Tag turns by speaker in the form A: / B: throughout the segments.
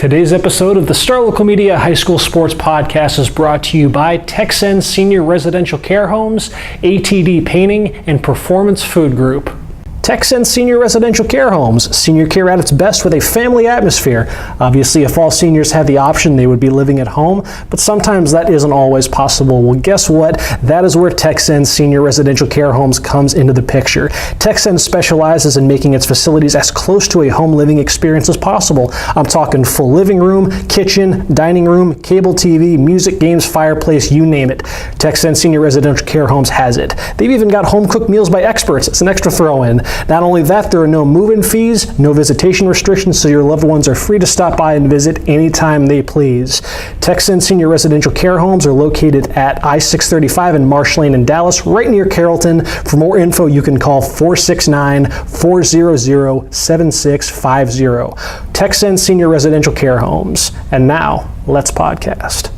A: Today's episode of the Star Local Media High School Sports Podcast is brought to you by Texan Senior Residential Care Homes, ATD Painting, and Performance Food Group. Texan Senior Residential Care Homes, senior care at its best with a family atmosphere. Obviously, if all seniors had the option, they would be living at home, but sometimes that isn't always possible. Well, guess what? That is where Texan Senior Residential Care Homes comes into the picture. Texan specializes in making its facilities as close to a home living experience as possible. I'm talking full living room, kitchen, dining room, cable TV, music, games, fireplace, you name it. Texan Senior Residential Care Homes has it. They've even got home cooked meals by experts. It's an extra throw-in. Not only that, there are no move-in fees, no visitation restrictions, so your loved ones are free to stop by and visit anytime they please. Texan Senior Residential Care Homes are located at I-635 and Marsh Lane in Dallas, right near Carrollton. For more info, you can call 469-400-7650. Texan Senior Residential Care Homes. And now, let's podcast.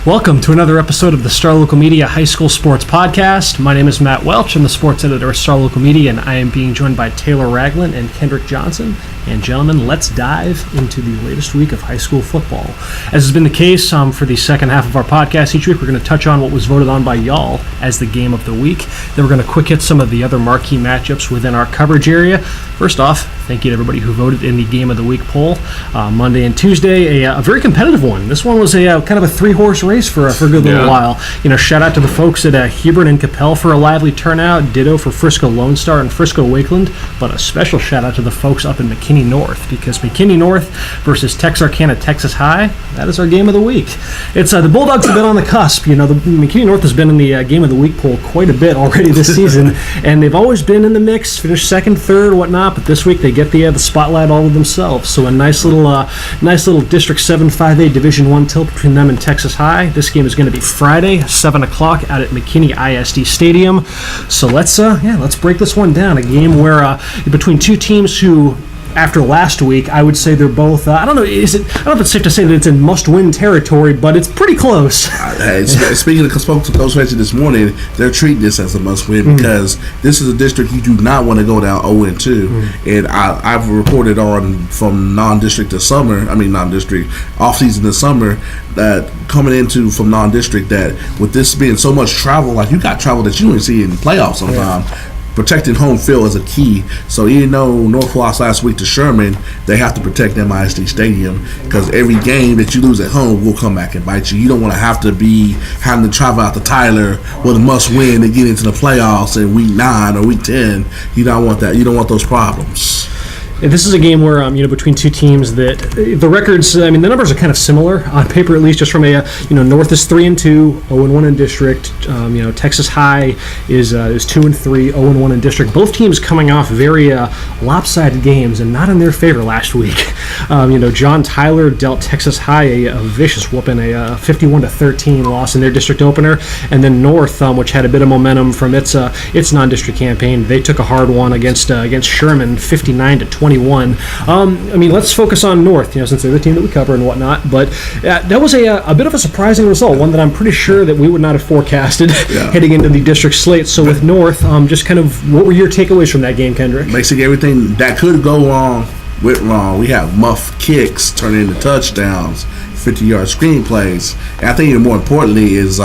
A: Welcome to another episode of the Star Local Media High School Sports Podcast. My name is Matt Welch. I'm the sports editor of Star Local Media, and I am being joined by Taylor Ragland and Kendrick Johnson. And gentlemen, let's dive into the latest week of high school football. As has been the case for the second half of our podcast each week, we're going to touch on what was voted on by y'all as the game of the week. Then we're going to quick hit some of the other marquee matchups within our coverage area. First off, thank you to everybody who voted in the Game of the Week poll. Monday and Tuesday, a very competitive one. This one was a kind of a three-horse race for a good little while. You know, shout out to the folks at Hebron and Coppell for a lively turnout. Ditto for Frisco Lone Star and Frisco Wakeland. But a special shout out to the folks up in McKinney North, because McKinney North versus Texarkana Texas High, that is our Game of the Week. It's the Bulldogs have been on the cusp. You know, the McKinney North has been in the Game of the Week poll quite a bit already this season, and they've always been in the mix, finished second, third, whatnot. But this week they get the spotlight all of themselves. So a nice little District 7 5A Division I tilt between them and Texas High. This game is going to be Friday, 7 o'clock out at McKinney ISD Stadium. So let's break this one down. A game where between two teams who, after last week, I would say they're both, I don't know if it's safe to say that it's in must-win territory, but it's pretty close.
B: Speaking of spoke to Coach Reggie this morning, they're treating this as a must-win because this is a district you do not want to go down 0-2. And I've reported on from non-district off-season to summer, that coming into from non-district, that with this being so much travel, like you got travel that you don't see in playoffs sometimes. Yeah. Protecting home field is a key. So even though North lost last week to Sherman, they have to protect them ISD Stadium, because every game that you lose at home will come back and bite you. You don't want to have to be having to travel out to Tyler with a must-win to get into the playoffs in week 9 or week 10. You don't want that. You don't want those problems.
A: This is a game where, between two teams that the records, the numbers are kind of similar on paper, at least, just from North is 3-2, 0-1 in district. Texas High is 2-3, 0-1 in district. Both teams coming off very lopsided games and not in their favor last week. John Tyler dealt Texas High a vicious whooping, a 51-13 loss in their district opener, and then North, which had a bit of momentum from its non-district campaign, they took a hard one against Sherman, 59-20. Let's focus on North, since they're the team that we cover and whatnot. But that was a bit of a surprising result, one that I'm pretty sure that we would not have forecasted heading into the district slate. So with North, just kind of what were your takeaways from that game, Kendrick?
B: Basically everything that could go wrong went wrong. We have muff kicks turning into touchdowns, 50-yard screenplays. And I think even more importantly is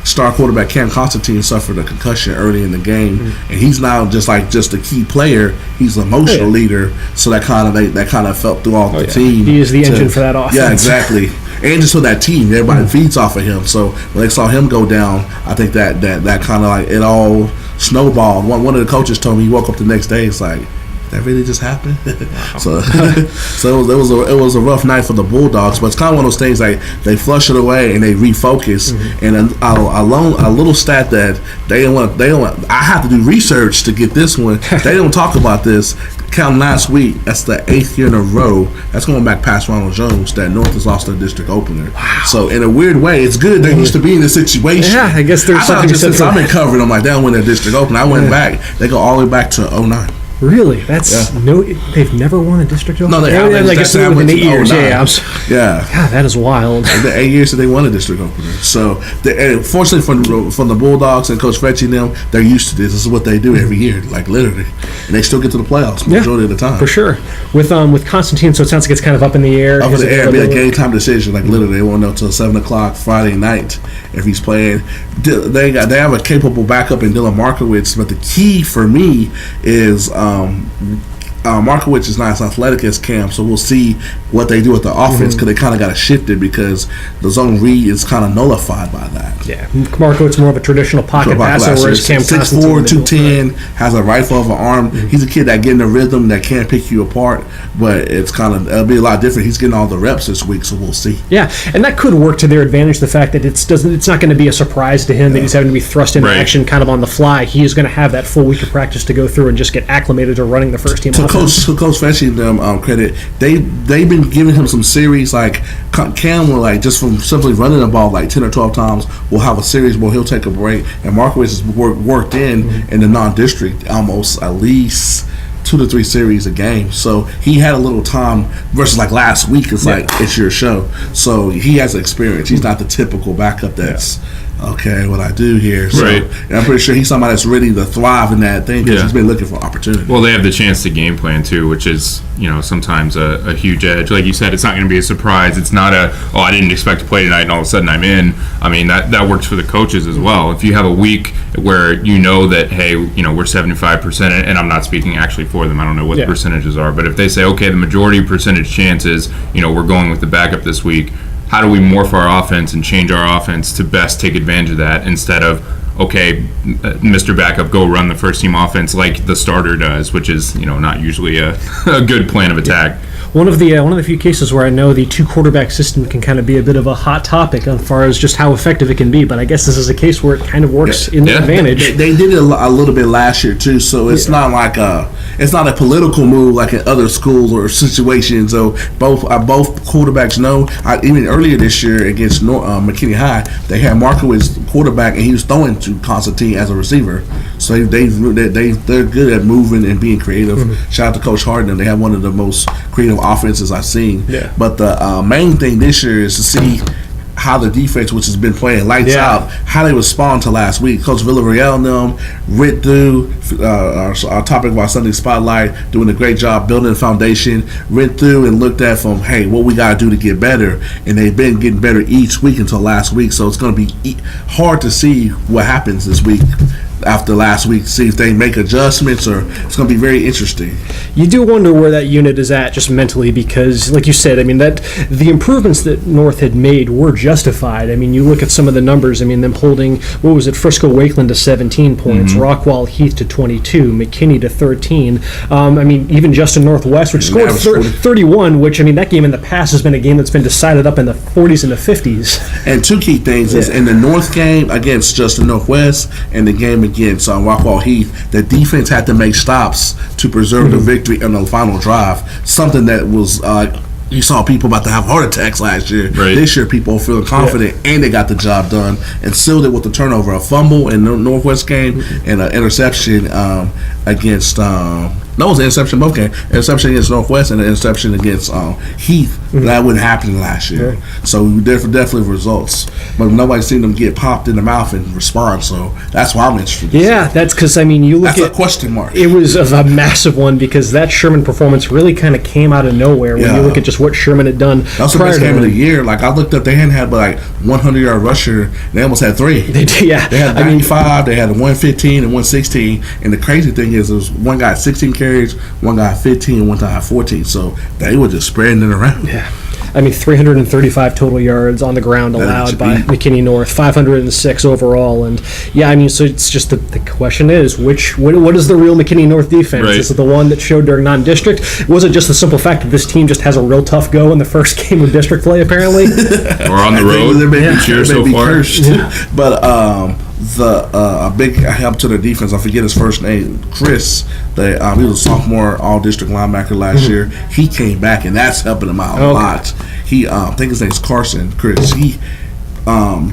B: star quarterback Cam Constantine suffered a concussion early in the game, and he's now just a key player. He's an emotional leader, so that kind of felt throughout the team.
A: He is the engine for that offense.
B: Yeah, exactly. And just for that team, everybody feeds off of him. So when they saw him go down, I think that kind of like it all snowballed. One of the coaches told me he woke up the next day, it's like, that really just happened. So it was a rough night for the Bulldogs, but it's kind of one of those things like they flush it away and they refocus. And a little stat that they don't want. I have to do research to get this one. They don't talk about this. Counting last week, that's the 8th year in a row. That's going back past Ronald Jones that North has lost their district opener. Wow. So in a weird way, it's good they're used to being in this situation.
A: Yeah, I guess there's something.
B: Since I've been covering them, like they don't win their district opener. I went back. They go all the way back to 2009.
A: Really? They've never won a district opener?
B: No, they haven't.
A: I guess within 8 years. Yeah.
B: Yeah.
A: God, that is wild.
B: The 8 years that they won a district opener. So, fortunately from the Bulldogs and Coach Fetchy and them, they're used to this. This is what they do every year, like literally. And they still get to the playoffs majority of the time.
A: For sure. With Constantine, so it sounds like it's kind of up in the air.
B: Up in the air, it'll be a game time decision. Like literally, they won't know until 7 o'clock Friday night if he's playing. They have a capable backup in Dylan Markowitz, but the key for me is Markowitz is not as athletic as Cam, so we'll see what they do with the offense because they kind of got to shift it because the zone read is kind of nullified by that.
A: Yeah, Markowitz more of a traditional pocket passer, whereas Cam
B: 6'4", 210, has a rifle of an arm. He's a kid that get in the rhythm that can't pick you apart, but it'll be a lot different. He's getting all the reps this week, so we'll see.
A: Yeah, and that could work to their advantage. The fact that it's not going to be a surprise to him that he's having to be thrust into action kind of on the fly. He is going to have that full week of practice to go through and just get acclimated to running the first team.
B: Coach Fetchy and them credit, they've been giving him some series like Cam will just from simply running the ball 10 or 12 times will have a series where he'll take a break, and Markowitz has worked in the non-district almost at least 2 to 3 series a game, so he had a little time versus last week. It's it's your show, so he has experience. He's not the typical backup that's okay, what I do here. So, and I'm pretty sure he's somebody that's ready to thrive in that thing because he's been looking for opportunity.
C: Well, they have the chance to game plan too, which is sometimes a huge edge. Like you said, it's not going to be a surprise. It's not I didn't expect to play tonight and all of a sudden I'm in. I mean, that works for the coaches as well. If you have a week where that, hey, we're 75%, and I'm not speaking actually for them. I don't know what the percentages are, but if they say, okay, the majority percentage chances, we're going with the backup this week, how do we morph our offense and change our offense to best take advantage of that instead of, okay, Mr. Backup, go run the first team offense like the starter does, which is, not usually a good plan of attack.
A: One of the few cases where I know the 2-quarterback system can kind of be a bit of a hot topic as far as just how effective it can be, but I guess this is a case where it kind of works in their advantage.
B: They did it a little bit last year too, so it's not like it's not a political move like in other schools or situations. So both quarterbacks know. Even earlier this year against McKinney High, they had Markowitz quarterback and he was throwing to Constantine as a receiver. So they're good at moving and being creative. Shout out to Coach Harden. They have one of the most creative offenses I've seen. But the main thing this year is to see how the defense, which has been playing lights out, how they respond to last week. Coach Villarreal and them went through our topic of our Sunday Spotlight, doing a great job building a foundation, went through and looked at from, hey, what we got to do to get better. And they've been getting better each week until last week. So it's going to be hard to see what happens this week after last week, see if they make adjustments, or it's going to be very interesting.
A: You do wonder where that unit is at just mentally because, like you said, I mean, that the improvements that North had made were justified. I mean, you look at some of the numbers, I mean, them holding, Frisco Wakeland to 17 points, Rockwall Heath to 22, McKinney to 13. I mean, even Justin Northwest, which scored 31, which, I mean, that game in the past has been a game that's been decided up in the 40s and the 50s.
B: And two key things is in the North game against Justin Northwest and the game against Rockwall Heath, the defense had to make stops to preserve the victory on the final drive. Something that was you saw people about to have heart attacks last year. This year, people feeling confident and they got the job done and sealed it with a turnover, a fumble in the Northwest game and an interception against. No, it was an interception both games. Interception against Northwest and an interception against Heath. That wouldn't happen last year. So definitely results. But nobody's seen them get popped in the mouth and respond. So that's why I'm interested.
A: That's because, I mean, you look
B: that's a question mark.
A: It was a massive one because that Sherman performance really kind of came out of nowhere when you look at just what Sherman had done.
B: That was the best game of the year. Like, I looked up, they hadn't had but 100-yard rusher. They almost had 3. They did, They had 95, they had a 115 and 116. And the crazy thing is, there was one guy at 16 carries, one guy at 15, and one guy at 14. So they were just spreading it around.
A: I mean, 335 total yards on the ground allowed by McKinney North, 506 overall, and I mean, so it's just the question is, what is the real McKinney North defense? Is it the one that showed during non-district? Was it just the simple fact that this team just has a real tough go in the first game of district play, apparently?
C: Or on the road? They may be so far.
B: But a big help to the defense. I forget his first name, Chris. He was a sophomore all-district linebacker last year. He came back, and that's helping him out a lot. I think his name's Carson. Chris.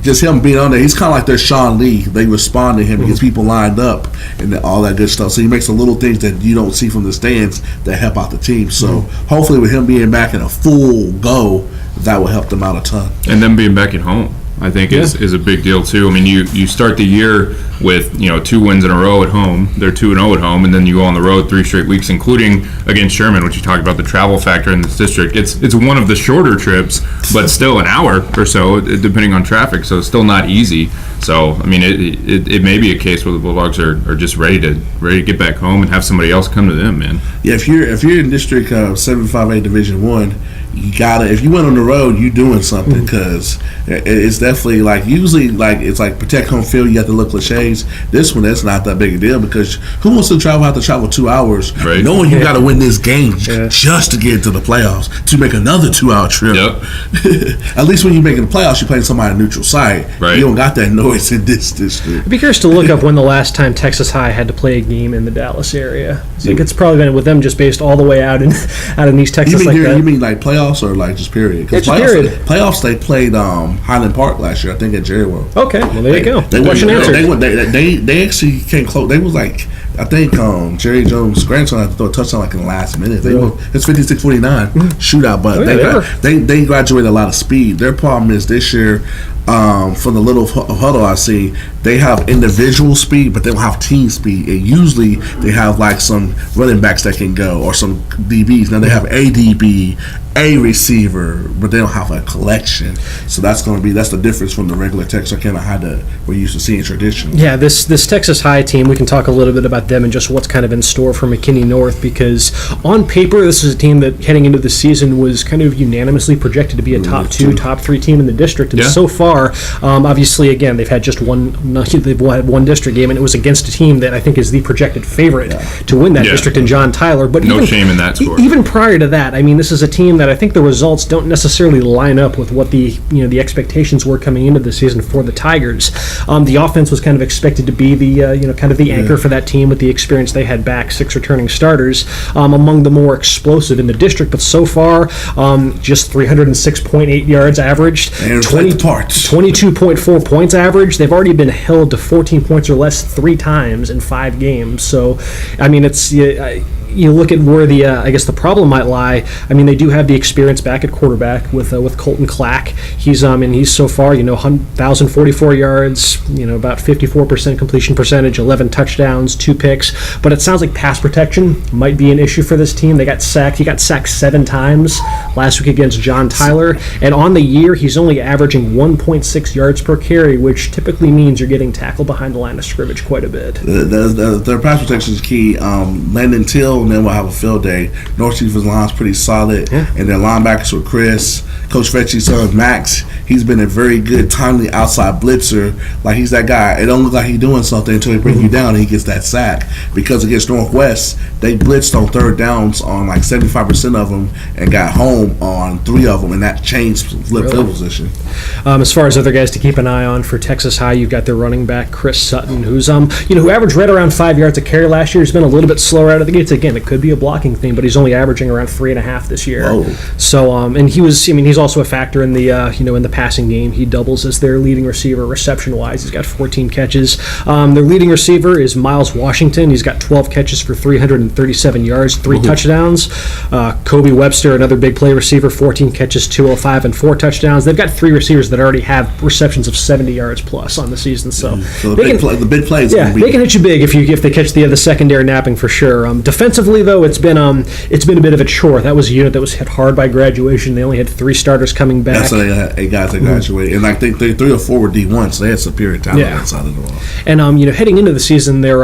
B: just him being on there, he's kind of like their Sean Lee. They respond to him, he gets people lined up, and all that good stuff. So he makes the little things that you don't see from the stands that help out the team. So hopefully with him being back in a full go, that will help them out a ton.
C: And them being back at home, I think is a big deal too. I mean, you start the year with 2 wins in a row at home. They're 2-0 at home, and then you go on the road 3 straight weeks, including against Sherman, which you talked about the travel factor in this district. It's one of the shorter trips, but still an hour or so, depending on traffic. So it's still not easy. So I mean, it may be a case where the Bulldogs are just ready to get back home and have somebody else come to them, man.
B: Yeah, if you're in District 758 Division 1. You gotta, if you went on the road, you doing something, because it's definitely like, usually like it's like protect home field, you got to look cliches. This one, that's not that big a deal, because who wants to travel 2 hours knowing you got to win this game just to get into the playoffs, to make another 2-hour trip?
C: Yep.
B: At least when you make the playoffs, you're playing somebody in a neutral site.
C: Right.
B: You don't got that noise in this district.
A: I'd be curious to look up when the last time Texas High had to play a game in the Dallas area. I think it's probably been with them just based all the way out in East Texas.
B: You mean like playoffs or like just period? Because playoffs they played Highland Park last year, I think, at Jerry World.
A: Okay, well there you go. Question answered.
B: They actually came close. They was like, I think Jerry Jones' grandson had to throw a touchdown like in the last minute. It's 56-49 shootout, but they graduated a lot of speed. Their problem is this year, from the little huddle I see, they have individual speed, but they don't have team speed. And usually they have like some running backs that can go, or some DBs. Now they have a DB, a receiver, but they don't have a collection. So that's the difference from the regular Texarkana High that we're used to seeing tradition.
A: Yeah, this Texas High team, we can talk a little bit about them and just what's kind of in store for McKinney North, because on paper this is a team that heading into the season was kind of unanimously projected to be a top 2, top 3 team in the district, and so far, obviously, again, they've had just they've had one district game, and it was against a team that I think is the projected favorite to win that district in John Tyler. But
C: no shame in that score.
A: Even prior to that, I mean, this is a team that I think the results don't necessarily line up with what the expectations were coming into the season for the Tigers. The offense was kind of expected to be the kind of the anchor for that team with the experience they had back, 6 returning starters, among the more explosive in the district. But so far, just 306.8 yards averaged, 22.4 points averaged. They've already been held to 14 points or less 3 times in 5 games. So, I mean, it's you look at where the I guess the problem might lie. I mean, they do have the experience back at quarterback with Colton Clack. He's so far 1,044 yards, about 54% completion percentage, 11 touchdowns, 2 picks. But it sounds like pass protection might be an issue for this team. They got sacked. He got sacked 7 times last week against John Tyler, and on the year he's only averaging 1.6 yards per carry, which typically means you're getting tackled behind the line of scrimmage quite a bit.
B: Their pass protection is key. Landon Till, and then we'll have a field day. North defensive line's pretty solid, and their linebackers with Chris. Coach Fetchy's son, Max, he's been a very good, timely outside blitzer. Like, he's that guy. It don't look like he's doing something until he brings you down and he gets that sack. Because against Northwest, they blitzed on 3rd downs on like 75% of them and got home on 3 of them, and that changed field position.
A: As far as other guys to keep an eye on for Texas High, you've got their running back, Chris Sutton, who's who averaged right around 5 yards a carry last year. He's been a little bit slower out of the gates. Again, it could be a blocking thing, but he's only averaging around 3.5 this year.
B: Whoa.
A: So, and he's also a factor in the in the passing game. He doubles as their leading receiver reception-wise. He's got 14 catches. Their leading receiver is Miles Washington. He's got 12 catches for 337 yards, 3 touchdowns. Kobe Webster, another big play receiver, 14 catches, 205, and 4 touchdowns. They've got 3 receivers that already have receptions of 70 yards plus on the season. So
B: the big plays.
A: Yeah, they can hit you big if they catch the secondary napping for sure. Defensively, though, it's been a bit of a chore. That was a unit that was hit hard by graduation. They only had 3 starters coming back.
B: That's they had 8 guys that graduated, and I think 3 or 4 were D1, so they had superior talent outside of the ball.
A: And heading into the season, their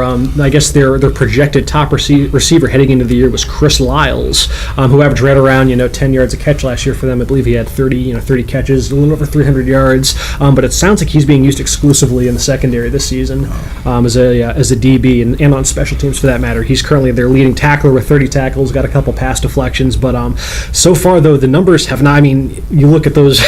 A: projected top receiver heading into the year was Chris Lyles, who averaged right around 10 yards a catch last year for them. I believe he had 30 catches, a little over 300 yards. But it sounds like he's being used exclusively in the secondary this season as a DB and on special teams for that matter. He's currently their leading tackler with 30 tackles, got a couple pass deflections, but so far though the numbers have not. I mean, you look at those,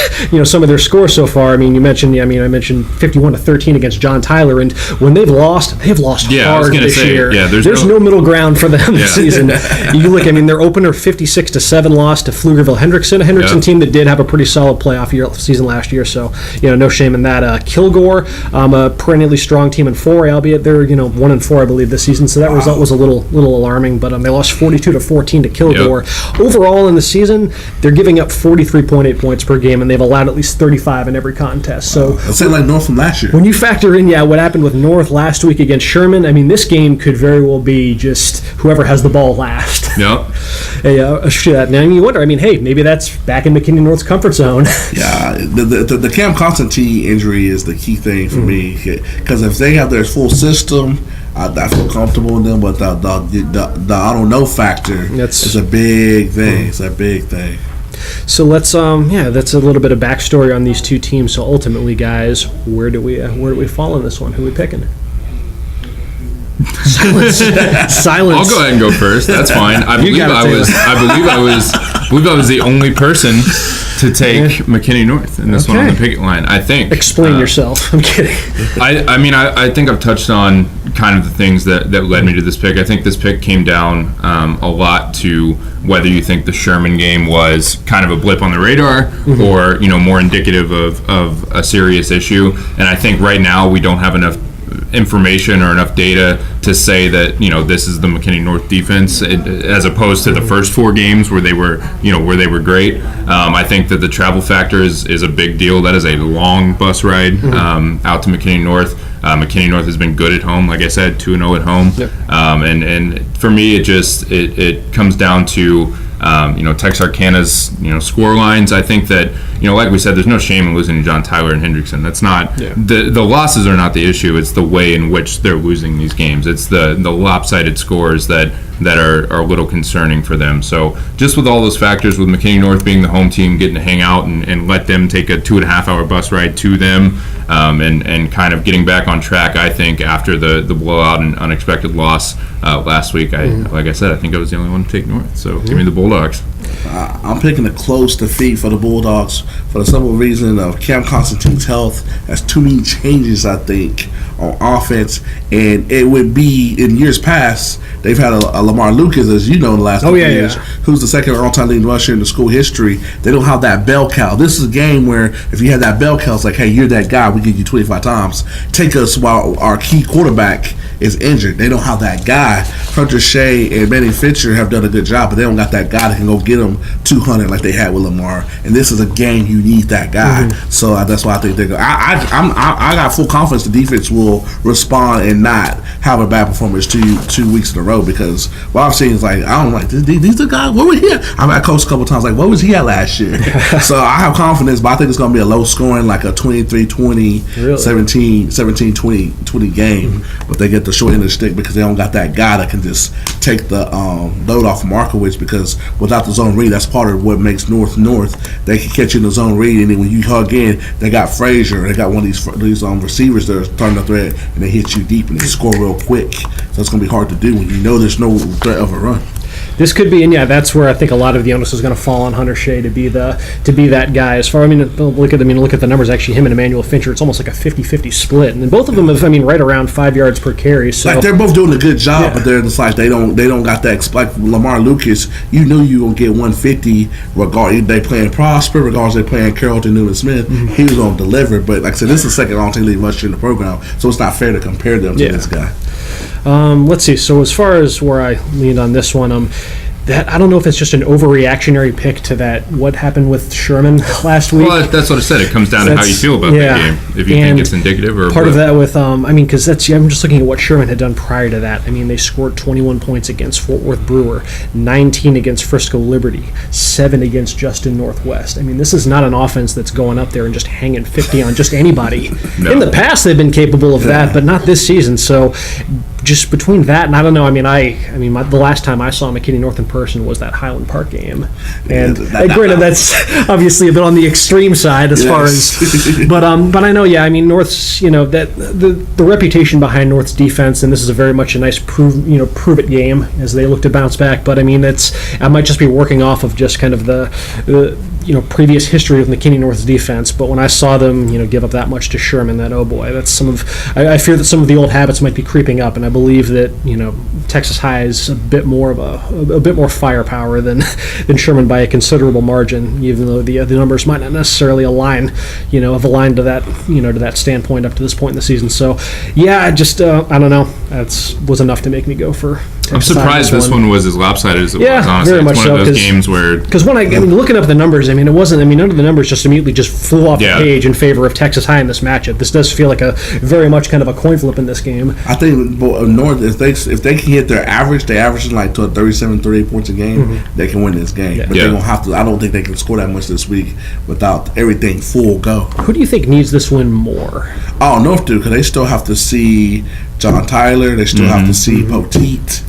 A: some of their scores so far. I mean, I mentioned 51-13 against John Tyler, and when they've lost hard this year.
C: Yeah,
A: there's no middle ground for them this season. You look, their opener 56-7 loss to Pflugerville-Hendrickson, a Hendrickson team that did have a pretty solid playoff season last year. So no shame in that. Kilgore, a perennially strong team in 4A, albeit they're 1-4 I believe this season. So that result was a little alarming, but they lost 42-14 to Kilgore. Yep. Overall in the season, they're giving up 43.8 points per game, and they've allowed at least 35 in every contest. So
B: that's like North from last year.
A: When you factor in, what happened with North last week against Sherman, this game could very well be just whoever has the ball last.
C: Yep.
A: Now you wonder, maybe that's back in McKinney North's comfort zone.
B: Yeah, the Cam Constantine injury is the key thing for me, because if they have their full system, I feel comfortable with them, but the I don't know factor is a big thing. It's a big thing.
A: So let's that's a little bit of backstory on these two teams. So ultimately, guys, where do we fall in this one? Who are we picking? Silence.
C: I'll go ahead and go first. That's fine. I believe I was the only person to take McKinney North in this one on the picket line. I think.
A: Explain yourself. I'm kidding.
C: I think I've touched on kind of the things that led me to this pick. I think this pick came down a lot to whether you think the Sherman game was kind of a blip on the radar or more indicative of a serious issue. And I think right now we don't have enough information or enough data to say that this is the McKinney North defense as opposed to the first 4 games where they were great. I think that the travel factor is a big deal. That is a long bus ride out to McKinney North. McKinney North has been good at home, like I said, 2-0 at home. Yep. And for me, it comes down to Texarkana's score lines. I think that like we said, there's no shame in losing to John Tyler and Hendrickson. That's not the losses are not the issue. It's the way in which they're losing these games. It's the lopsided scores that are a little concerning for them. So just with all those factors, with McKinney North being the home team, getting to hang out and let them take a 2.5-hour bus ride to them, and kind of getting back on track, I think, after the blowout and unexpected loss last week. Like I said, I think I was the only one to take North. So give me the Bulldogs.
B: I'm picking a close defeat for the Bulldogs for the simple reason of Cam Constantine's health. That's too many changes, I think, on offense. And it would be, in years past, they've had a Lamar Lucas, as you know, in the last couple years, who's the second all-time leading rusher in the school history. They don't have that bell cow. This is a game where if you had that bell cow, it's like, hey, you're that guy. We give you 25 times. Take us while our key quarterback is injured. They don't have that guy. Hunter Shea and Manny Fisher have done a good job, but they don't got that guy that can go get them 200 like they had with Lamar. And this is a game you need that guy. So that's why I think they're good. I got full confidence the defense will respond and not have a bad performance 2 weeks in a row, because what I've seen is like, I don't like these the guys. Where was he at? I coached a couple times, like, what was he at last year? So I have confidence, but I think it's going to be a low scoring, like a 23-20, really? 17-20 game. But they get the short end of the stick because they don't got that guy that can just take the load off Markowitz, because without the zone read, that's part of what makes North. They can catch you in the zone read, and then when you hug in, they got Frazier, they got one of these receivers that are throwing the threat, and they hit you deep and they score real quick. So it's going to be hard to do when you know there's no threat of a run.
A: This could be, and that's where I think a lot of the onus is going to fall on Hunter Shea to be that guy. As far, look at the numbers. Actually, him and Emmanuel Fincher, it's almost like a 50-50 split, and then both of them have, right around 5 yards per carry. So
B: like they're both doing a good job, but they're just like they don't got that. Like Lamar Lucas, you knew you gonna get 150 regardless they playing Prosper, regardless they playing Carrollton Newman Smith. He was gonna deliver, but like I said, this is the second all-time leading rusher in the program, so it's not fair to compare them to this guy.
A: Let's see. So as far as where I leaned on this one, that I don't know if it's just an overreactionary pick to that what happened with Sherman last week.
C: Well, that's what I said. It comes down to how you feel about that game. If you think it's indicative or
A: part of that with because I'm just looking at what Sherman had done prior to that. They scored 21 points against Fort Worth Brewer, 19 against Frisco Liberty, 7 against Justin Northwest. This is not an offense that's going up there and just hanging 50 on just anybody. No. In the past, they've been capable of that, but not this season. So just between that and I don't know. I mean, the last time I saw McKinney North in person was that Highland Park game, and granted that's obviously a bit on the extreme side as far as, but I know, I mean, North's, that the reputation behind North's defense, and this is a very much a nice prove it game as they look to bounce back. But I mean, I might just be working off of just kind of the previous history of McKinney North's defense, but when I saw them, give up that much to Sherman, that, oh boy, that's I fear that some of the old habits might be creeping up, and I believe that, Texas High is a bit more firepower than Sherman by a considerable margin, even though the numbers might not necessarily align, have aligned to that, to that standpoint up to this point in the season. So, I just, I don't know, that was enough to make me go for Texas.
C: I'm surprised this one was as lopsided as it was, honestly.
A: Very much
C: it's one of those games where...
A: Because when looking up the numbers, none of the numbers just immediately just flew off the page in favor of Texas High in this matchup. This does feel like a very much kind of a coin flip in this game.
B: I think North, if they can hit their average, they average like to 37, 38 points a game, they can win this game. But they're going to have to, I don't think they can score that much this week without everything full go.
A: Who do you think needs this win more?
B: Oh, North do, because they still have to see John Tyler. They still have to see Poteet.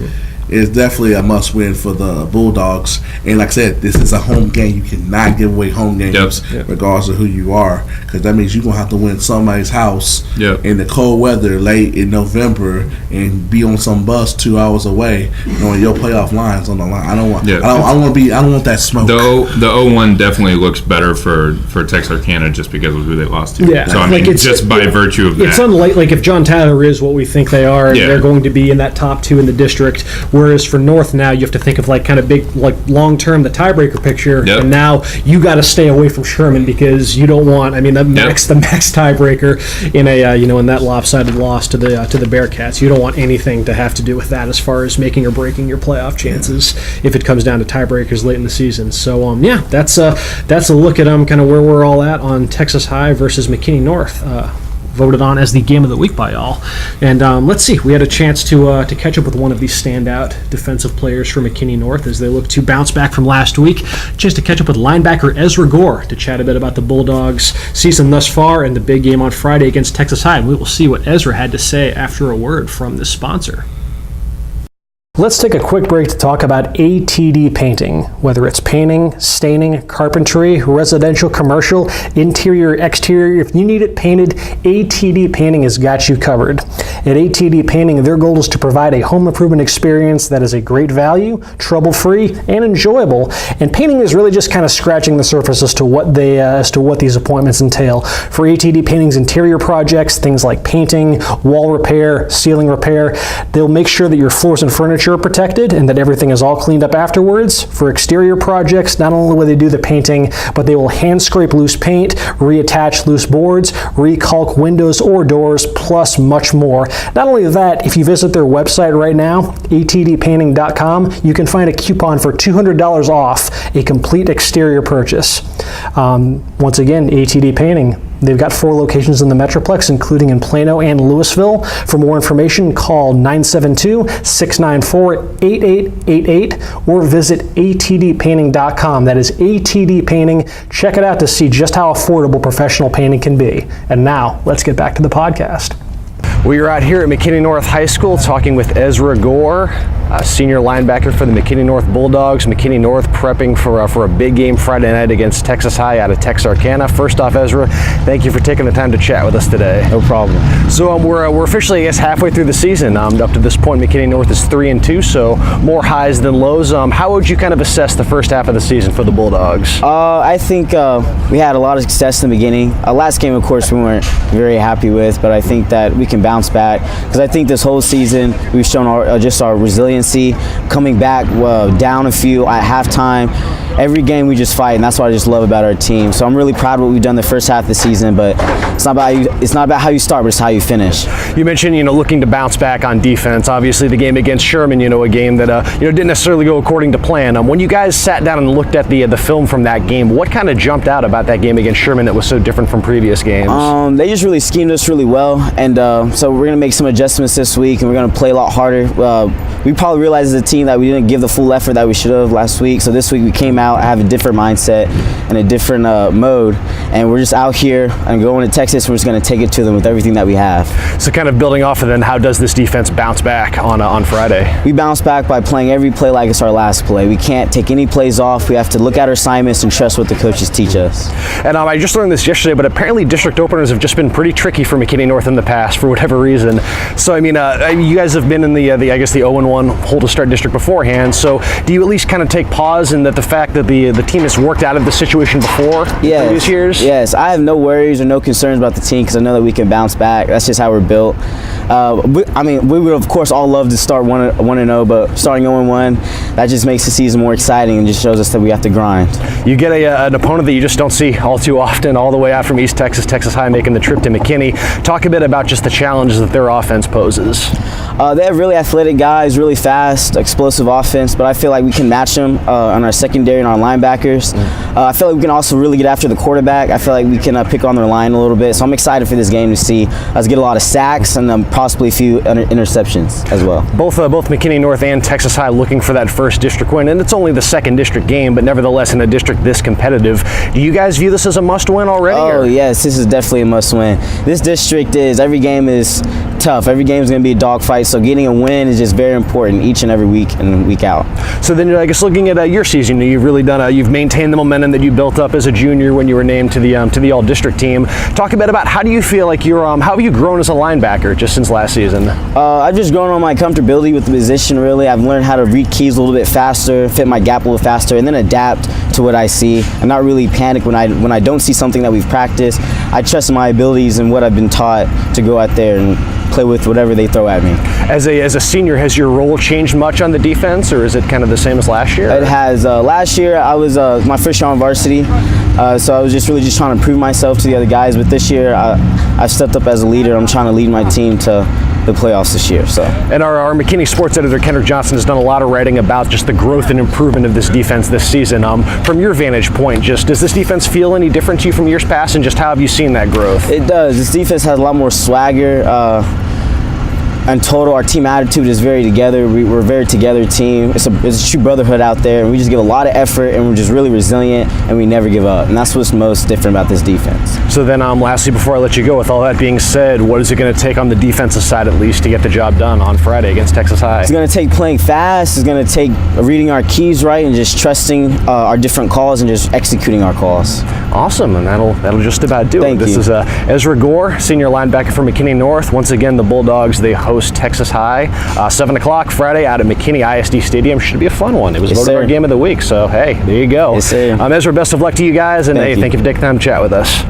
B: It's definitely a must-win for the Bulldogs. And like I said, this is a home game. You cannot give away home games regardless of who you are, because that means you're going to have to win somebody's house in the cold weather late in November and be on some bus 2 hours away knowing your playoff line's on the line. I don't want that smoke.
C: The 0-1 definitely looks better for Texarkana just because of who they lost to.
A: Yeah.
C: So, I mean, just by virtue of that.
A: It's unlikely, if John Tyler is what we think they are, and they're going to be in that top two in the district. Whereas for North now, you have to think of like kind of big, like long-term, the tiebreaker picture, and now you got to stay away from Sherman because you don't want. I mean, the max tiebreaker in a in that lopsided loss to the Bearcats. You don't want anything to have to do with that as far as making or breaking your playoff chances if it comes down to tiebreakers late in the season. So that's a look at kind of where we're all at on Texas High versus McKinney North. Voted on as the game of the week by y'all. And let's see, we had a chance to catch up with one of these standout defensive players for McKinney North as they look to bounce back from last week. Just to catch up with linebacker Ezra Gore to chat a bit about the Bulldogs' season thus far and the big game on Friday against Texas High. We will see what Ezra had to say after a word from this sponsor. Let's take a quick break to talk about ATD Painting. Whether it's painting, staining, carpentry, residential, commercial, interior, exterior, if you need it painted, ATD Painting has got you covered. At ATD Painting, their goal is to provide a home improvement experience that is a great value, trouble-free, and enjoyable. And painting is really just kind of scratching the surface as to what these appointments entail. For ATD Painting's interior projects, things like painting, wall repair, ceiling repair, they'll make sure that your floors and furniture are protected and that everything is all cleaned up afterwards. For exterior projects, not only will they do the painting, but they will hand scrape loose paint, reattach loose boards, recalc windows or doors, plus much more. Not only that, if you visit their website right now, atdpainting.com, you can find a coupon for $200 off a complete exterior purchase. Once again, ATD Painting. They've got 4 locations in the Metroplex, including in Plano and Louisville. For more information, call 972-694-8888 or visit atdpainting.com. That is ATD Painting. Check it out to see just how affordable professional painting can be. And now, let's get back to the podcast. We are out here at McKinney North High School talking with Ezra Gore, a senior linebacker for the McKinney North Bulldogs. McKinney North prepping for a big game Friday night against Texas High out of Texarkana. First off, Ezra, thank you for taking the time to chat with us today.
D: No problem.
A: So we're officially, I guess, halfway through the season. Up to this point, McKinney North is 3-2, so more highs than lows. How would you kind of assess the first half of the season for the Bulldogs?
D: I think we had a lot of success in the beginning. Last game, of course, we weren't very happy with, but I think that we can bounce back because I think this whole season we've shown our resiliency, coming back down a few at halftime. Every game we just fight, and that's what I just love about our team. So I'm really proud of what we've done the first half of the season, but it's not about how you start, but it's how you finish.
A: You mentioned, looking to bounce back on defense. Obviously, the game against Sherman, a game that didn't necessarily go according to plan. When you guys sat down and looked at the film from that game, what kind of jumped out about that game against Sherman that was so different from previous games?
D: They just really schemed us really well, and so we're gonna make some adjustments this week, and we're gonna play a lot harder. We probably realized as a team that we didn't give the full effort that we should have last week. So this week we came out out, have a different mindset and a different mode, and we're just out here and going to Texas. We're just going to take it to them with everything that we have.
A: So kind of building off of then, how does this defense bounce back on Friday?
D: We bounce back by playing every play like it's our last play. We can't take any plays off. We have to look at our assignments and trust what the coaches teach us.
A: And I just learned this yesterday, but apparently district openers have just been pretty tricky for McKinney North in the past for whatever reason. So I mean, you guys have been in the I guess the 0-1 hold to start district beforehand. So do you at least kind of take pause in that the fact that the team has worked out of the situation before in previous years?
D: Yes, I have no worries or no concerns about the team because I know that we can bounce back. That's just how we're built. We would of course all love to start 1-0, but starting 0-1, that just makes the season more exciting and just shows us that we have to grind.
A: You get an opponent that you just don't see all too often, all the way out from East Texas, Texas High, making the trip to McKinney. Talk a bit about just the challenges that their offense poses.
D: They have really athletic guys, really fast, explosive offense, but I feel like we can match them on our secondary and our linebackers. I feel like we can also really get after the quarterback. I feel like we can pick on their line a little bit, so I'm excited for this game to see us get a lot of sacks and possibly a few interceptions as well.
A: Both McKinney North and Texas High looking for that first district win, and it's only the second district game, but nevertheless in a district this competitive. Do you guys view this as a must-win already?
D: Oh, yes, this is definitely a must-win. This district every game is tough. Every game is going to be a dogfight, so getting a win is just very important each and every week and week out.
A: So then, I guess looking at your season, you've really done you've maintained the momentum that you built up as a junior when you were named to the all-district team. Talk a bit about how do you feel like how have you grown as a linebacker just since last season?
D: I've just grown on my comfortability with the position. Really, I've learned how to read keys a little bit faster, fit my gap a little faster, and then adapt to what I see. I'm not really panic when I don't see something that we've practiced. I trust in my abilities and what I've been taught to go out there and play with whatever they throw at me.
A: As a senior, has your role changed much on the defense, or is it kind of the same as last year?
D: It has. Last year, I was my first year on varsity, so I was just really trying to prove myself to the other guys. But this year, I've stepped up as a leader. I'm trying to lead my team to the playoffs this year. So.
A: And our McKinney sports editor, Kendrick Johnson, has done a lot of writing about just the growth and improvement of this defense this season. From your vantage point, just does this defense feel any different to you from years past, and just how have you seen that growth?
D: It does. This defense has a lot more swagger. In total, our team attitude is very together. We're a very together team. It's a true brotherhood out there, and we just give a lot of effort, and we're just really resilient, and we never give up. And that's what's most different about this defense.
A: So then, lastly, before I let you go, with all that being said, what is it going to take on the defensive side, at least, to get the job done on Friday against Texas High?
D: It's going to take playing fast. It's going to take reading our keys right and just trusting our different calls and just executing our calls.
A: Awesome, and that'll just about do it. This is Ezra Gore, senior linebacker for McKinney North. Once again, the Bulldogs, they host Texas High, 7 o'clock Friday out at McKinney ISD Stadium. Should be a fun one. It was voted our game of the week, so hey, there you go.
D: Yes, sir.
A: Ezra, best of luck to you guys, and thank you for taking time to chat with us.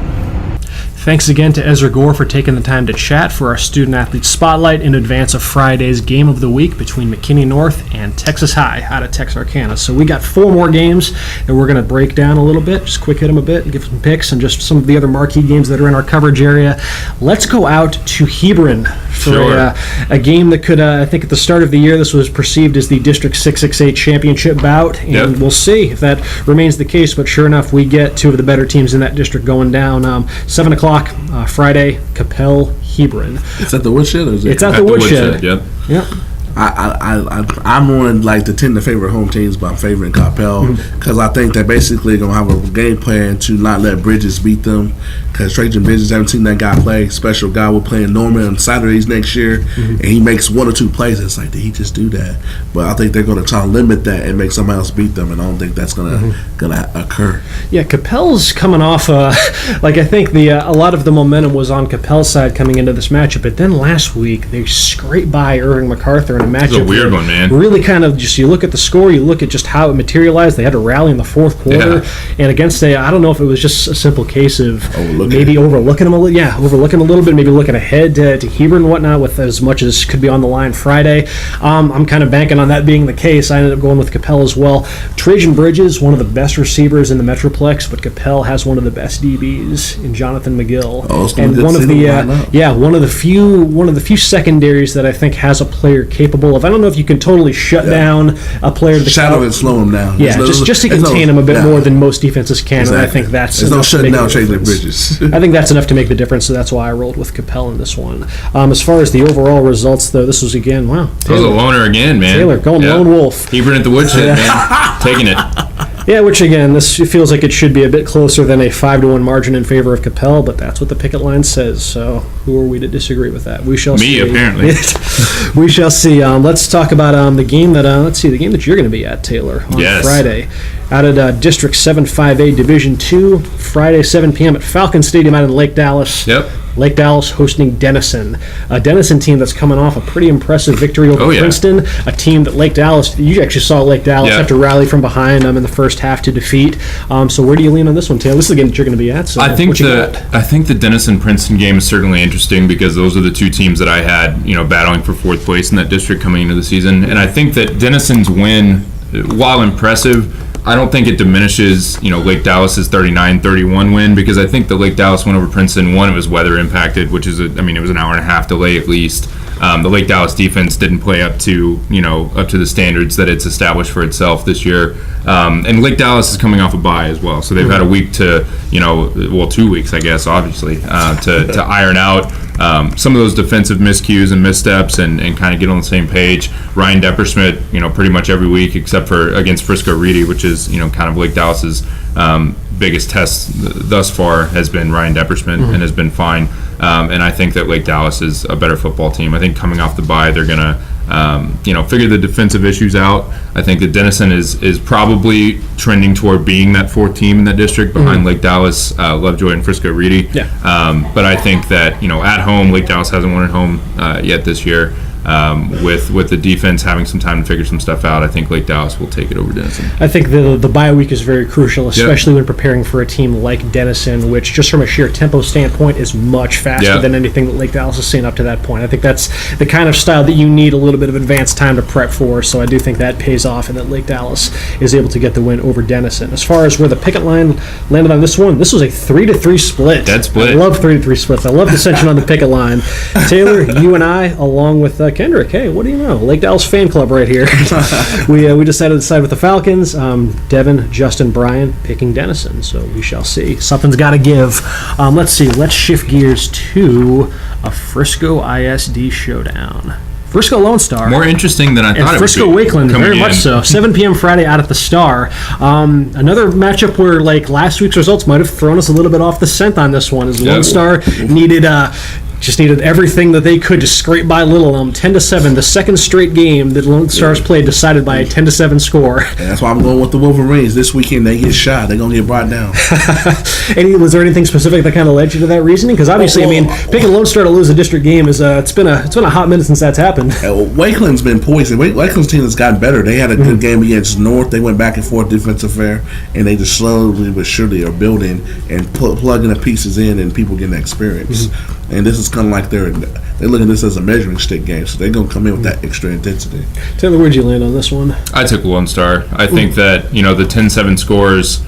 A: Thanks again to Ezra Gore for taking the time to chat for our Student Athlete Spotlight in advance of Friday's game of the week between McKinney North and Texas High out of Texarkana. So we got 4 more games that we're going to break down a little bit, just quick hit them a bit and give some picks and just some of the other marquee games that are in our coverage area. Let's go out to Hebron for a game that could, I think at the start of the year, this was perceived as the District 668 championship bout, and we'll see if that remains the case, but sure enough, we get 2 of the better teams in that district going down. 7 o'clock Friday, Coppell, Hebron.
B: It's at the Woodshed, or is it?
A: It's at the Woodshed.
C: Yep.
B: I'm one like to tend to favor home teams, but I'm favoring Coppell because I think they're basically going to have a game plan to not let Bridges beat them. Because Trajan Bridges, haven't seen that guy play. Special guy. We're playing Norman on Saturdays next year, and he makes 1 or 2 plays. It's like, did he just do that? But I think they're going to try to limit that and make somebody else beat them, and I don't think that's going to occur.
A: Yeah, Coppell's coming off. I think a lot of the momentum was on Coppell's side coming into this matchup, but then last week they scraped by Irving MacArthur in a matchup.
C: It's a weird one, man.
A: Really kind of just, you look at the score, you look at just how it materialized. They had to rally in the 4th quarter, and against I don't know if it was just a simple case of maybe overlooking them a little. Yeah, overlooking a little bit, maybe looking ahead to Hebron and whatnot with as much as could be on the line Friday. I'm kind of banking on that being the case. I ended up going with Coppell as well. Trajan Bridges, one of the best receivers in the Metroplex, but Coppell has one of the best DBs in Jonathan McGill, and one of the few secondaries that I think has a player capable of. I don't know if you can totally shut down a player to the
B: shadow and slow him down.
A: Yeah, just to contain him a bit more than most defenses can.
B: Exactly.
A: And I think that's
B: there's no shutting down Trajan Bridges.
A: I think that's enough to make the difference, so that's why I rolled with Coppell in this one. As far as the overall results, though, this was again, Taylor.
C: That was a loner again, man.
A: Taylor going lone wolf.
C: Hebron at the Woodshed, man. Taking it.
A: Yeah, which again, this feels like it should be a bit closer than a 5-1 margin in favor of Coppell, but that's what the picket line says. So who are we to disagree with that? We shall see.
C: Me, apparently.
A: We shall see. Let's talk about the game that the game that you're going to be at, Taylor, on Friday. Out at District 7-5A Division II, Friday 7 p.m. at Falcon Stadium out in Lake Dallas.
C: Yep.
A: Lake Dallas hosting Denison, a Denison team that's coming off a pretty impressive victory over Princeton, a team that Lake Dallas, you actually saw Lake Dallas have to rally from behind in the first half to defeat. So where do you lean on this one, Taylor? This is the game that you're going to be at. So
C: I think the Denison-Princeton game is certainly interesting because those are the two teams that I had, battling for fourth place in that district coming into the season. And I think that Denison's win, while impressive, I don't think it diminishes, Lake Dallas's 39-31 win, because I think the Lake Dallas win over Princeton, one, it was weather impacted, which is, it was an hour and a half delay at least. The Lake Dallas defense didn't play up to the standards that it's established for itself this year. And Lake Dallas is coming off a bye as well, so they've had a week to, 2 weeks, I guess, obviously, to iron out some of those defensive miscues and missteps and kind of get on the same page. Ryan Depperschmidt, pretty much every week except for against Frisco Reedy, which is, kind of Lake Dallas's biggest test thus far has been Ryan Depperschmidt and has been fine. And I think that Lake Dallas is a better football team. I think coming off the bye, they're going to, figure the defensive issues out. I think that Denison is probably trending toward being that fourth team in that district behind Lake Dallas, Lovejoy, and Frisco Reedy. Yeah. But I think that, at home, Lake Dallas hasn't won at home yet this year. With the defense having some time to figure some stuff out, I think Lake Dallas will take it over Denison.
A: I think the bye week is very crucial, especially when preparing for a team like Denison, which just from a sheer tempo standpoint is much faster than anything that Lake Dallas has seen up to that point. I think that's the kind of style that you need a little bit of advanced time to prep for, so I do think that pays off and that Lake Dallas is able to get the win over Denison. As far as where the picket line landed on this one, this was a 3-3 split.
C: Dead split.
A: I love 3-3 splits. I love dissension on the picket line. Taylor, you and I, along with Kendrick, hey, what do you know? Lake Dallas fan club right here. we decided to side with the Falcons. Devin, Justin, Brian picking Denison, so we shall see. Something's got to give. Let's see. Let's shift gears to a Frisco ISD showdown. Frisco Lone Star.
C: More interesting than I thought it would be.
A: Frisco Wakeland, very much so. 7 p.m. Friday out at the Star. Another matchup where, last week's results might have thrown us a little bit off the scent on this one, as Lone Star needed everything that they could to scrape by Little Elm. 10-7, the second straight game that Lone Stars played decided by a 10-7 score.
B: And that's why I'm going with the Wolverines. This weekend they get shot. They're going to get brought down.
A: Was there anything specific that kind of led you to that reasoning? Because obviously, picking Lone Star to lose a district game is it's been a hot minute since that's happened.
B: Wakeland's been poisoned. Wakeland's team has gotten better. They had a good game against North. They went back and forth defensive fair, and they just slowly but surely are building and plugging the pieces in, and people getting experience. And this is kind of like they're looking at this as a measuring stick game, so they're going to come in with that extra intensity.
A: Taylor, where'd you land on this one?
C: I took Lone Star. I think that, the 10-7 scores,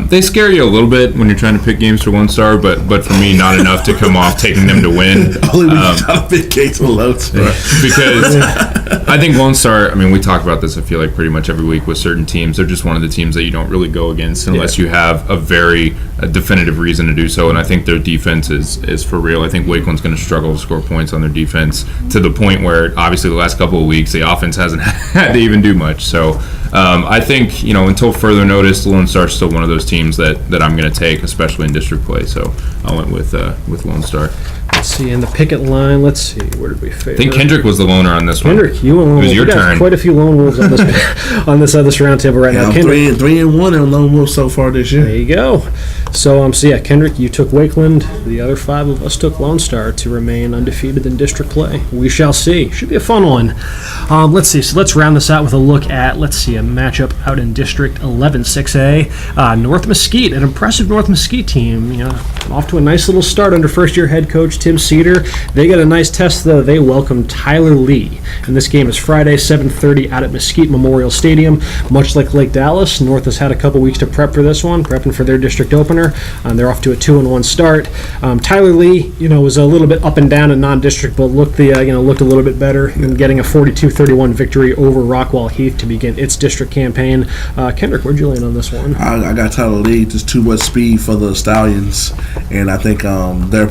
C: they scare you a little bit when you're trying to pick games for Lone Star, but for me, not enough to come off taking them to win.
B: Only when you try to pick games for Lone Star.
C: Because I think Lone Star, we talk about this, I feel like, pretty much every week with certain teams. They're just one of the teams that you don't really go against unless you have a very definitive reason to do so, and I think their defense is for real. I think Wakeland's going to struggle to score points on their defense to the point where, obviously, the last couple of weeks, the offense hasn't had to even do much. So I think, until further notice, Lone Star's still one of those teams that I'm going to take, especially in district play. So I went with Lone Star.
A: Let's see, in the picket line, let's see, where did we favor?
C: I think Kendrick was the loner on this one.
A: Kendrick, you and Lone Wolf.
C: It was your turn.
A: Quite a few Lone Wolves on this round table right now.
B: I'm 3-1 on Lone Wolf so far this year.
A: There you go. So Kendrick, you took Wakeland. The other 5 of us took Lone Star to remain undefeated in district play. We shall see. Should be a fun one. Let's see. So let's round this out with a look at, a matchup out in District 11-6A. North Mesquite, an impressive North Mesquite team. Off to a nice little start under first-year head coach Tim Cedar. They got a nice test, though. They welcome Tyler Lee. And this game is Friday, 7:30 out at Mesquite Memorial Stadium. Much like Lake Dallas, North has had a couple weeks to prep for this one, prepping for their district opener. They're off to a 2-1 start. Tyler Lee, was a little bit up and down in non-district, but looked a little bit better in getting a 42-31 victory over Rockwall Heath to begin its district campaign. Kendrick, where'd you land on this one?
B: I got Tyler Lee. Just too much speed for the Stallions, and I think they're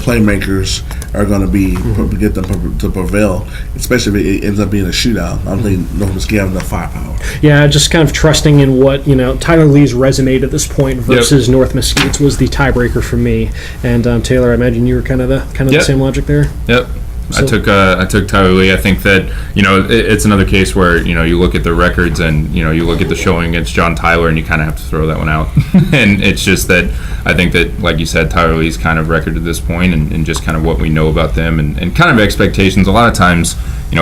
B: playmakers are going to be get them to prevail, especially if it ends up being a shootout. I don't think North Mesquite have enough firepower.
A: Yeah, just kind of trusting in what, Tyler Lee's resume to this point versus North Mesquite's was the tiebreaker for me. And Taylor, I imagine you were kind of the same logic there.
C: Yep.
A: So,
C: I took Tyler Lee. I think that it's another case where you look at the records and you look at the showing against John Tyler and you kind of have to throw that one out. And it's just that I think that, like you said, Tyler Lee's kind of record to this point and just kind of what we know about them and kind of expectations. A lot of times,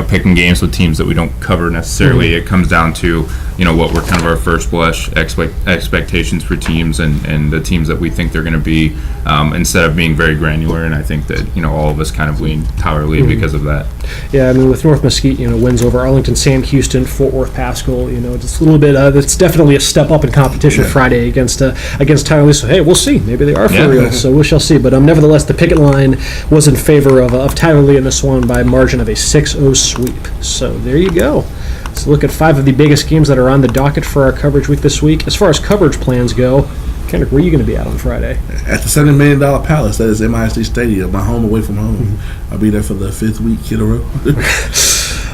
C: picking games with teams that we don't cover necessarily, it comes down to what were kind of our first blush expectations for teams and the teams that we think they're going to be, instead of being very granular. And I think that all of us kind of lean Tyler Lee because of that.
A: Yeah, I mean, with North Mesquite, wins over Arlington, Sam Houston, Fort Worth, Pascal, just a little bit. It's definitely a step up in competition Friday against Tyler Lee. So hey, we'll see. Maybe they are for real. So we shall see. But nevertheless, the picket line was in favor of Tyler Lee in this one by a margin of a 6-0 sweep. So there you go. Let's look at 5 of the biggest games that are on the docket for our coverage week this week. As far as coverage plans go, Kendrick, where are you going to be at on Friday?
B: At the $70 million Palace. That is MISD Stadium, my home away from home. I'll be there for the 5th week in a row.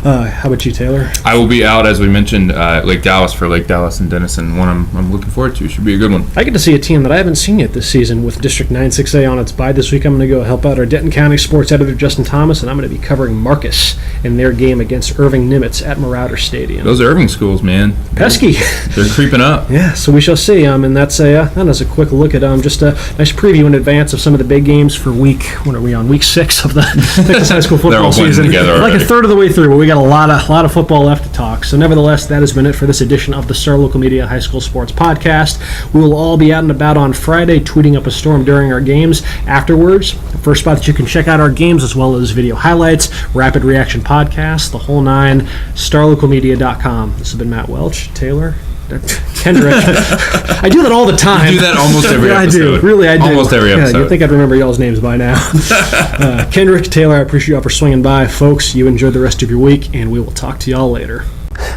A: How about you, Taylor?
C: I will be out, as we mentioned, Lake Dallas for Lake Dallas and Denison. One I'm looking forward to. Should be a good one.
A: I get to see a team that I haven't seen yet this season with District 9-6A on its bye this week. I'm going to go help out our Denton County sports editor, Justin Thomas, and I'm going to be covering Marcus in their game against Irving Nimitz at Marauder Stadium.
C: Those Irving schools, man.
A: Pesky.
C: They're creeping up.
A: Yeah, so we shall see. And that's a quick look at just a nice preview in advance of some of the big games for week 6 of the Texas high school football season.
C: Together
A: like a third of the way through, but we got a lot of football left to talk. So nevertheless, that has been it for this edition of the Star Local Media High School Sports Podcast. We will all be out and about on Friday, tweeting up a storm during our games. Afterwards, the first spot that you can check out our games as well as video highlights, rapid reaction podcasts, the whole 9, starlocalmedia.com. This has been Matt Welch, Taylor, Kendrick. I do that all the time.
C: You do that almost every episode.
A: I do. Really, I do.
C: Almost every episode.
A: You'd think I'd remember y'all's names by now. Kendrick, Taylor, I appreciate y'all for swinging by. Folks, you enjoy the rest of your week, and we will talk to y'all later.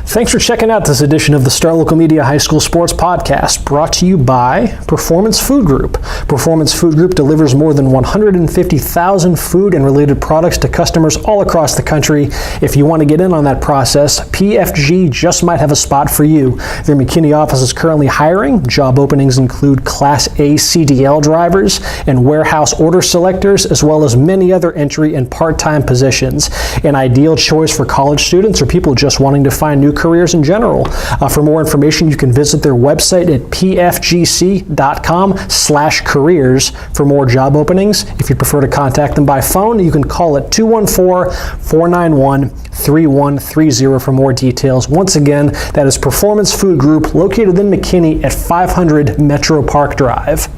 A: Thanks for checking out this edition of the Star Local Media High School Sports Podcast, brought to you by Performance Food Group. Performance Food Group delivers more than 150,000 food and related products to customers all across the country. If you want to get in on that process, PFG just might have a spot for you. Their McKinney office is currently hiring. Job openings include Class A CDL drivers and warehouse order selectors, as well as many other entry and part-time positions. An ideal choice for college students or people just wanting to find new careers in general. For more information, you can visit their website at pfgc.com/careers for more job openings. If you prefer to contact them by phone, you can call at 214-491-3130 for more details. Once again, that is Performance Food Group, located in McKinney at 500 Metro Park Drive.